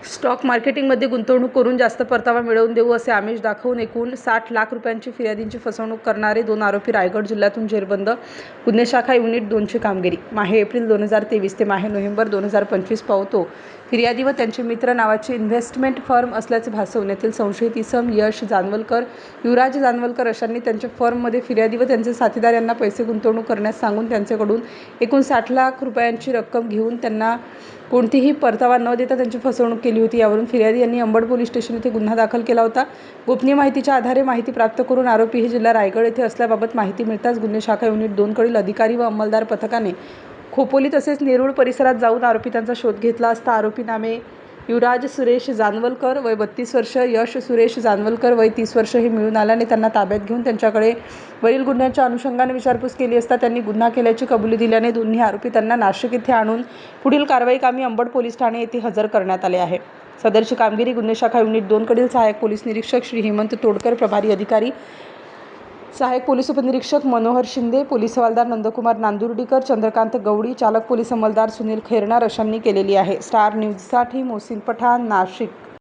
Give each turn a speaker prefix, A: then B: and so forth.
A: Stock मार्केटिंगमध्ये गुंतवणूक करून जास्त परतावा मिळवून देऊ असे आमिष दाखवून एकूण 60 लाख रुपयांची फिर्यादींची फसवणूक करणारे 2 आरोपी रायगड जिल्ह्यातून जेरबंद. गुन्हे शाखा युनिट 2ची कामगिरी. माहे एप्रिल 2023 ते माहे नोव्हेंबर 2025 पावतो. फिर्यादी व त्यांचे मित्र नावाची इन्व्हेस्टमेंट फर्म असल्याचे भासवून येथील संशयित इसम यश जानवलकर, युवराज जानवलकर अशांनी त्यांच्या फर्ममध्ये फिर्यादी व त्यांचे साथीदार यांना पैसे गुंतवणूक करण्यास सांगून त्यांच्याकडून एकूण 60 लाख रुपयांची रक्कम घेऊन त्यांना कोणतीही परतावा न देता त्यांची फसवणूक केली होती. यावरून फिर्यादी यांनी अंबड पोलीस स्टेशन येथे गुन्हा दाखल केला होता. गोपनीय माहितीच्या आधारे माहिती प्राप्त करून आरोपी हे जिल्हा रायगड येथे असल्याबाबत माहिती मिळताच गुन्हे शाखा युनिट 2 कडील अधिकारी व अंमलदार पथकाने खोपोली तसेच नेरूळ परिसरात जाऊन आरोपितांचा शोध घेतला असता आरोपी नामे युवराज सुरेश जानवलकर वय 32 वर्ष, यश सुरेश जानवलकर वय 30 वर्ष हे मिळून आल्याने त्यांना ताब्यात घेऊन त्यांच्याकडे वरील गुन्ह्यांच्या अनुषंगाने विचारपूस केली असता त्यांनी गुन्हा केल्याची कबुली दिल्याने दोन्ही आरोपितांना नाशिक येथे आणून पुढील कारवाईकामी अंबड पोलीस ठाणे येथे हजर करण्यात आले आहे. सदरची कामगिरी गुन्हे शाखा युनिट 2 कडील सहाय्यक पोलीस निरीक्षक श्री हेमंत तोडकर, प्रभारी अधिकारी सहाय्यक पोलीस उपनिरीक्षक मनोहर शिंदे, पोलीस हवालदार नंदकुमार नांदुर्डीकर, चंद्रकांत गवडी, चालक पोलीस अंमलदार सुनील खैरनार अशांनी केलेली आहे. स्टार न्यूजसाठी मोहसिन पठाण, नाशिक.